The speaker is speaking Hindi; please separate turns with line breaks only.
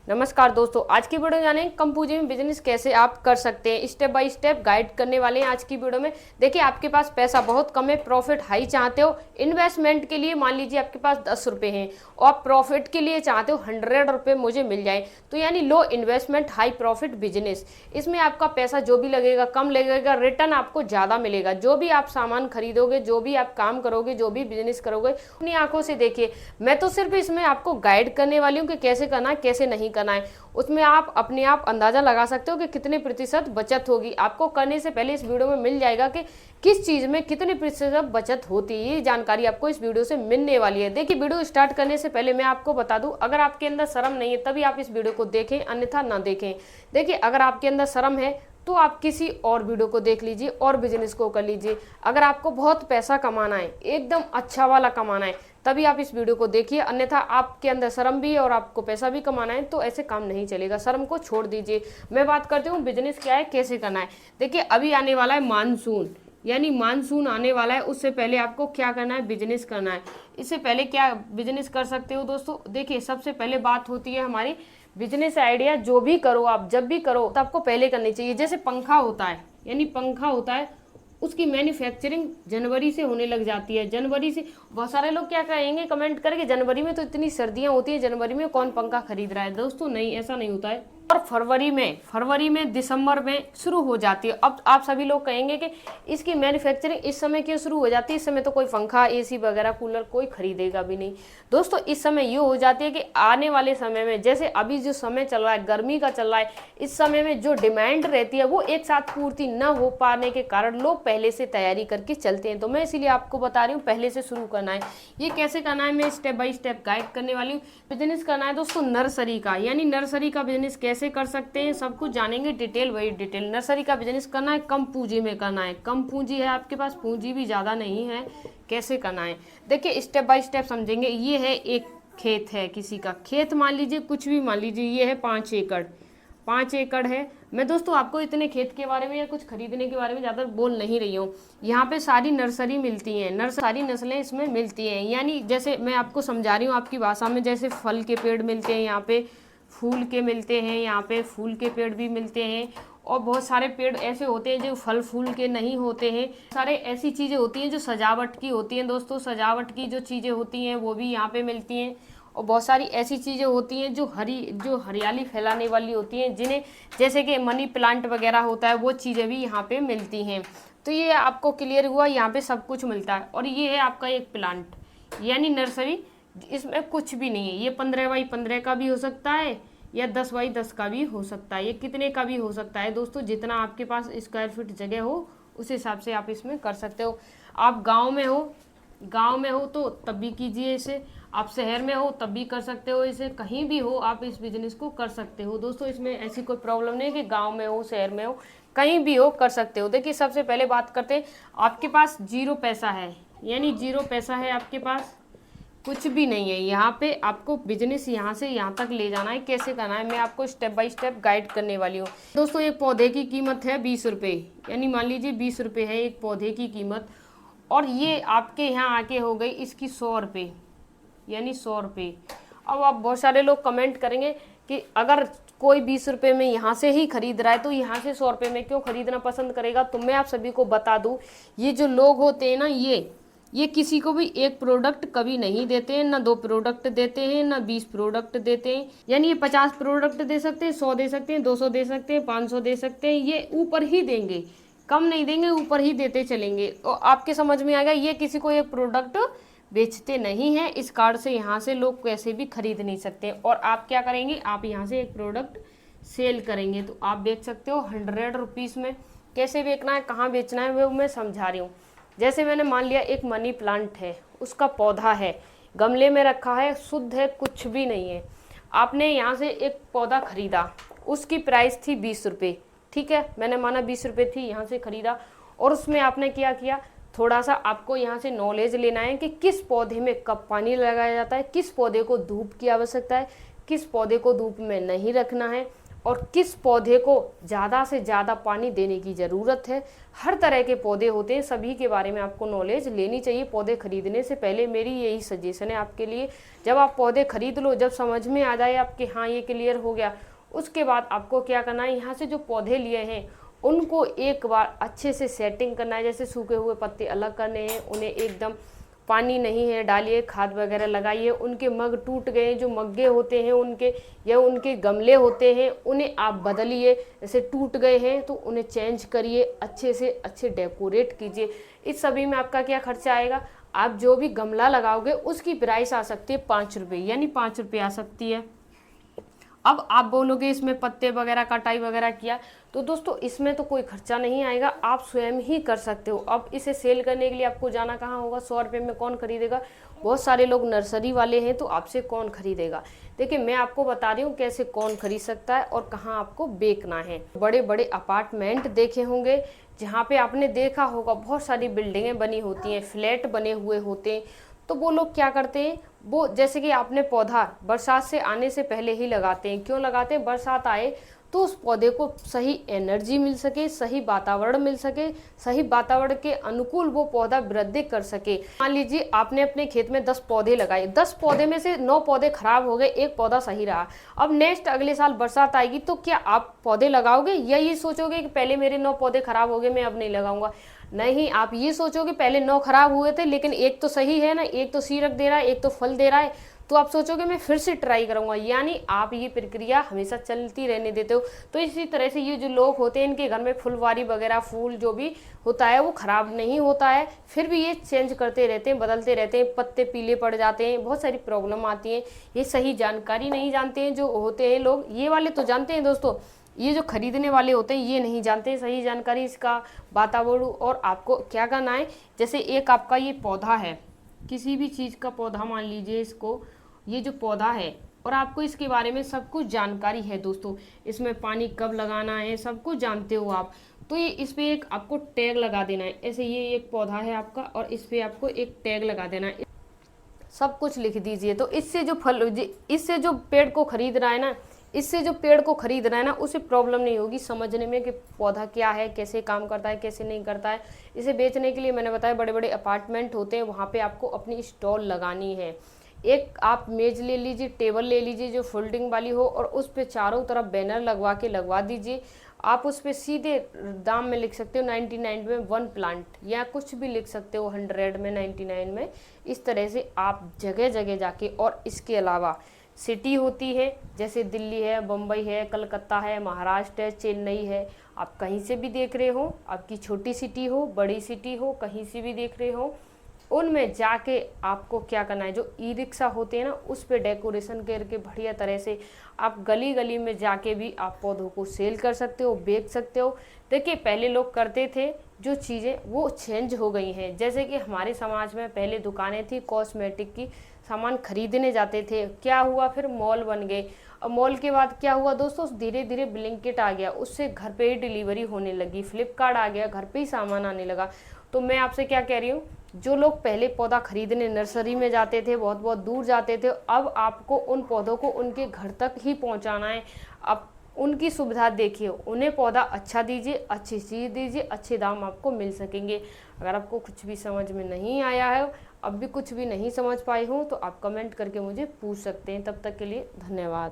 नमस्कार दोस्तों, आज की वीडियो जानेंगे कम पूंजी में बिजनेस कैसे आप कर सकते हैं। स्टेप बाय स्टेप गाइड करने वाले हैं आज की वीडियो में। देखिए, आपके पास पैसा बहुत कम है, प्रॉफिट हाई चाहते हो, इन्वेस्टमेंट के लिए मान लीजिए आपके पास 10 रुपये हैं और प्रॉफिट के लिए चाहते हो 100 रुपये मुझे मिल जाए, तो यानी लो इन्वेस्टमेंट हाई प्रॉफिट बिजनेस। इसमें आपका पैसा जो भी लगेगा कम लगेगा, रिटर्न आपको ज़्यादा मिलेगा। जो भी आप सामान खरीदोगे, जो भी आप काम करोगे, जो भी बिजनेस करोगे, अपनी आंखों से देखिए। मैं तो सिर्फ इसमें आपको गाइड करने वाली हूँ कि कैसे करना है कैसे नहीं करना है। उसमें आप अपने आप अंदाजा लगा सकते हो कि कितने प्रतिशत बचत होगी। आपको करने से पहले इस वीडियो में मिल जाएगा कि किस चीज में कितने प्रतिशत बचत होती है। ये जानकारी आपको इस वीडियो से मिलने वाली है। देखिए, वीडियो स्टार्ट करने से पहले मैं आपको बता दूं, अगर आपके अंदर शर्म नहीं है तभी आप इस वीडियो को देखें, अन्यथा ना देखें। देखिए, अगर आपके अंदर शर्म है तो आप किसी और वीडियो को देख लीजिए और बिजनेस को कर लीजिए। अगर आपको बहुत पैसा कमाना है, एकदम अच्छा वाला कमाना है, तभी आप इस वीडियो को देखिए, अन्यथा आपके अंदर शर्म भी है और आपको पैसा भी कमाना है तो ऐसे काम नहीं चलेगा। शर्म को छोड़ दीजिए। मैं बात करती हूँ बिजनेस क्या है, कैसे करना है। देखिए, अभी आने वाला है मानसून, यानी मानसून आने वाला है। उससे पहले आपको क्या करना है, बिजनेस करना है। इससे पहले क्या बिजनेस कर सकते हो दोस्तों। देखिए, सबसे पहले बात होती है हमारी बिजनेस आइडिया। जो भी करो आप, जब भी करो तो आपको पहले करनी चाहिए। जैसे पंखा होता है, यानी पंखा होता है, उसकी मैन्युफैक्चरिंग जनवरी से होने लग जाती है। जनवरी से बहुत सारे लोग क्या कहेंगे, कमेंट करके, जनवरी में तो इतनी सर्दियां होती है, जनवरी में कौन पंखा खरीद रहा है। दोस्तों नहीं, ऐसा नहीं होता है। और फरवरी में दिसंबर में शुरू हो जाती है। अब आप सभी लोग कहेंगे कि इसकी मैन्युफैक्चरिंग इस समय क्यों शुरू हो जाती है, इस समय तो कोई पंखा एसी वगैरह कूलर कोई खरीदेगा भी नहीं। दोस्तों, इस समय ये हो जाती है कि आने वाले समय में, जैसे अभी जो समय चल रहा है गर्मी का चल रहा है, इस समय में जो डिमांड रहती है वो एक साथ पूर्ति न हो पाने के कारण लोग पहले से तैयारी करके चलते हैं। तो मैं इसीलिए आपको बता रही हूँ पहले से शुरू करना है। ये कैसे करना है मैं स्टेप बाय स्टेप गाइड करने वाली हूँ। बिजनेस करना है दोस्तों नर्सरी का, यानी नर्सरी का बिजनेस कैसे कर सकते हैं, सब कुछ जानेंगे डिटेल बाई डिटेल। नर्सरी का बिजनेस करना है, कम पूंजी में करना है। कम पूंजी है आपके पास, पूंजी भी ज़्यादा नहीं है, कैसे करना है देखिए स्टेप बाय स्टेप समझेंगे। ये है एक खेत है, किसी का खेत मान लीजिए, कुछ भी मान लीजिए, ये है 5 एकड़, 5 एकड़ है। मैं दोस्तों आपको इतने खेत के बारे में या कुछ खरीदने के बारे में ज़्यादा बोल नहीं रही हूँ। यहाँ पे सारी नर्सरी मिलती हैं, सारी नस्लें इसमें मिलती हैं। यानी जैसे मैं आपको समझा रही हूँ आपकी भाषा में, जैसे फल के पेड़ मिलते हैं यहाँ पे, फूल के मिलते हैं यहाँ पे, फूल के पेड़ भी मिलते हैं। और बहुत सारे पेड़ ऐसे होते हैं जो फल फूल के नहीं होते हैं। सारे ऐसी चीज़ें होती हैं जो सजावट की होती हैं। दोस्तों, सजावट की जो चीज़ें होती हैं वो भी यहाँ पे मिलती हैं। और बहुत सारी ऐसी चीज़ें होती हैं जो हरियाली फैलाने वाली होती हैं, जिन्हें जैसे कि मनी प्लांट वगैरह होता है, वो चीज़ें भी यहाँ पे मिलती हैं। तो ये आपको क्लियर हुआ, यहाँ पे सब कुछ मिलता है। और ये है आपका एक प्लांट, यानी नर्सरी। इसमें कुछ भी नहीं है। ये 15 बाई 15 का भी हो सकता है या 10 बाई 10 का भी हो सकता है। ये कितने का भी हो सकता है दोस्तों, जितना आपके पास स्क्वायर फीट जगह हो उस हिसाब से आप इसमें कर सकते हो। आप गांव में हो तो तब भी कीजिए इसे, आप शहर में हो तब भी कर सकते हो इसे, कहीं भी हो आप इस बिजनेस को कर सकते हो। दोस्तों, इसमें ऐसी कोई प्रॉब्लम नहीं कि गांव में हो शहर में हो, कहीं भी हो कर सकते हो। देखिए, सबसे पहले बात करते हैं, आपके पास जीरो पैसा है, यानी जीरो पैसा है आपके पास, कुछ भी नहीं है। यहाँ पे आपको बिजनेस यहाँ से यहाँ तक ले जाना है, कैसे करना है मैं आपको स्टेप बाय स्टेप गाइड करने वाली हूँ। दोस्तों, एक पौधे की कीमत है 20 रुपये, यानी मान लीजिए 20 रुपये है एक पौधे की कीमत। और ये आपके यहाँ आके हो गई इसकी 100 रुपये, यानी 100 रुपये। अब आप बहुत सारे लोग कमेंट करेंगे कि अगर कोई 20 रुपये में यहाँ से ही खरीद रहा है तो यहाँ से 100 रुपये में क्यों खरीदना पसंद करेगा। तो मैं आप सभी को बता दूँ, ये जो लोग होते हैं ना, ये किसी को भी एक प्रोडक्ट कभी नहीं देते हैं, ना 2 प्रोडक्ट देते हैं, ना 20 प्रोडक्ट देते हैं। यानी ये 50 प्रोडक्ट दे सकते हैं, 100 दे सकते हैं, 200 दे सकते हैं, 500 दे सकते हैं। ये ऊपर ही देंगे, कम नहीं देंगे, ऊपर ही देते चलेंगे। और आपके समझ में आएगा, ये किसी को एक प्रोडक्ट बेचते नहीं हैं। इस कार्ड से यहाँ से लोग कैसे भी खरीद नहीं सकते। और आप क्या करेंगे, आप यहाँ से एक प्रोडक्ट सेल करेंगे तो आप बेच सकते हो 100 रुपीज़ में। कैसे बेचना है, कहाँ बेचना है, वो मैं समझा रही हूँ। जैसे मैंने मान लिया एक मनी प्लांट है, उसका पौधा है, गमले में रखा है, शुद्ध है, कुछ भी नहीं है। आपने यहाँ से एक पौधा खरीदा, उसकी प्राइस थी 20 रुपये, ठीक है, मैंने माना 20 रुपये थी, यहाँ से खरीदा। और उसमें आपने क्या किया, थोड़ा सा आपको यहाँ से नॉलेज लेना है कि किस पौधे में कब पानी लगाया जाता है, किस पौधे को धूप की आवश्यकता है, किस पौधे को धूप में नहीं रखना है। और किस पौधे को ज़्यादा से ज़्यादा पानी देने की ज़रूरत है। हर तरह के पौधे होते हैं, सभी के बारे में आपको नॉलेज लेनी चाहिए। पौधे खरीदने से पहले मेरी यही सजेशन है आपके लिए, जब आप पौधे खरीद लो, जब समझ में आ जाए आपके हाँ ये क्लियर हो गया, उसके बाद आपको क्या करना है, यहाँ से जो पौधे लिए हैं उनको एक बार अच्छे से सेटिंग करना है। जैसे सूखे हुए पत्ते अलग करने हैं, उन्हें एकदम पानी नहीं है डालिए, खाद वगैरह लगाइए। उनके मग टूट गए, जो मग्गे होते हैं उनके या उनके गमले होते हैं उन्हें आप बदलिए। जैसे टूट गए हैं तो उन्हें चेंज करिए, अच्छे से अच्छे डेकोरेट कीजिए। इस सभी में आपका क्या खर्चा आएगा, आप जो भी गमला लगाओगे उसकी प्राइस आ सकती है 5 रुपये, यानी 5 रुपये आ सकती है। अब आप बोलोगे इसमें पत्ते वगैरह कटाई वगैरह किया, तो दोस्तों इसमें तो कोई खर्चा नहीं आएगा, आप स्वयं ही कर सकते हो। अब इसे सेल करने के लिए आपको जाना कहाँ होगा, 100 रुपये में कौन खरीदेगा, बहुत सारे लोग नर्सरी वाले हैं, तो आपसे कौन खरीदेगा। देखिए मैं आपको बता रही हूँ कैसे कौन खरीद सकता है और कहाँ आपको बेचना है। बड़े बड़े अपार्टमेंट देखे होंगे जहाँ पे आपने देखा होगा बहुत सारी बिल्डिंगें बनी होती हैं, फ्लैट बने हुए होते हैं, तो वो लोग क्या करते हैं, वो जैसे कि आपने पौधा बरसात से आने से पहले ही लगाते हैं। क्यों लगाते हैं, बरसात आए तो उस पौधे को सही एनर्जी मिल सके, सही वातावरण मिल सके, सही वातावरण के अनुकूल वो पौधा वृद्धि कर सके। मान लीजिए आपने अपने खेत में 10 पौधे लगाए, 10 पौधे में से 9 पौधे खराब हो गए, एक पौधा सही रहा। अब नेक्स्ट अगले साल बरसात आएगी तो क्या आप पौधे लगाओगे या ये सोचोगे कि पहले मेरे 9 पौधे खराब हो गए मैं अब नहीं लगाऊंगा। नहीं, आप ये सोचोगे पहले 9 खराब हुए थे लेकिन एक तो सही है ना, एक तो सीरक दे रहा है, एक तो फल दे रहा है, तो आप सोचोगे मैं फिर से ट्राई करूंगा। यानी आप ये प्रक्रिया हमेशा चलती रहने देते हो। तो इसी तरह से ये जो लोग होते हैं इनके घर में फुलवारी वगैरह फूल जो भी होता है वो खराब नहीं होता है, फिर भी ये चेंज करते रहते हैं, बदलते रहते हैं, पत्ते पीले पड़ जाते हैं, बहुत सारी प्रॉब्लम आती है। ये सही जानकारी नहीं जानते हैं जो होते हैं लोग, ये वाले तो जानते हैं दोस्तों, ये जो खरीदने वाले होते हैं ये नहीं जानते सही जानकारी इसका वातावरण। और आपको क्या करना है, जैसे एक आपका ये पौधा है, किसी भी चीज़ का पौधा मान लीजिए इसको, ये जो पौधा है और आपको इसके बारे में सब कुछ जानकारी है दोस्तों, इसमें पानी कब लगाना है सब कुछ जानते हो आप, तो ये इस पर एक आपको टैग लगा देना है। ऐसे ये एक पौधा है आपका और इस पर आपको एक टैग लगा देना है, सब कुछ लिख दीजिए। तो इससे जो इससे जो पेड़ को खरीद रहा है ना, इससे जो पेड़ को खरीद रहा है ना उसे प्रॉब्लम नहीं होगी समझने में कि पौधा क्या है, कैसे काम करता है, कैसे नहीं करता है। इसे बेचने के लिए मैंने बताया बड़े बड़े अपार्टमेंट होते हैं, वहाँ पे आपको अपनी स्टॉल लगानी है। एक आप मेज ले लीजिए, टेबल ले लीजिए जो फोल्डिंग वाली हो और उस पर चारों तरफ बैनर लगवा दीजिए। आप उस पर सीधे दाम में लिख सकते हो 99 में 1 प्लांट, या कुछ भी लिख सकते हो 100 में, 99 में। इस तरह से आप जगह जगह जाके, और इसके अलावा सिटी होती है जैसे दिल्ली है, बम्बई है, कलकत्ता है, महाराष्ट्र है, चेन्नई है, आप कहीं से भी देख रहे हो, आपकी छोटी सिटी हो बड़ी सिटी हो, कहीं से भी देख रहे हो, उनमें जाके आपको क्या करना है, जो ई रिक्शा होते हैं ना उस पे डेकोरेशन करके बढ़िया तरह से आप गली गली में जाके भी आप पौधों को सेल कर सकते हो, बेच सकते हो। देखिए पहले लोग करते थे जो चीज़ें वो चेंज हो गई हैं, जैसे कि हमारे समाज में पहले दुकानें थी कॉस्मेटिक की, सामान खरीदने जाते थे, क्या हुआ फिर मॉल बन गए। अब मॉल के बाद क्या हुआ दोस्तों, धीरे धीरे ब्लिंकिट आ गया, उससे घर पे ही डिलीवरी होने लगी, फ्लिपकार्ट आ गया, घर पे ही सामान आने लगा। तो मैं आपसे क्या कह रही हूँ, जो लोग पहले पौधा खरीदने नर्सरी में जाते थे, बहुत बहुत दूर जाते थे, अब आपको उन पौधों को उनके घर तक ही पहुँचाना है। अब उनकी सुविधा देखिए, उन्हें पौधा अच्छा दीजिए, अच्छी चीज़ दीजिए, अच्छे दाम आपको मिल सकेंगे। अगर आपको कुछ भी समझ में नहीं आया है, अब भी कुछ भी नहीं समझ पाए हो, तो आप कमेंट करके मुझे पूछ सकते हैं। तब तक के लिए धन्यवाद।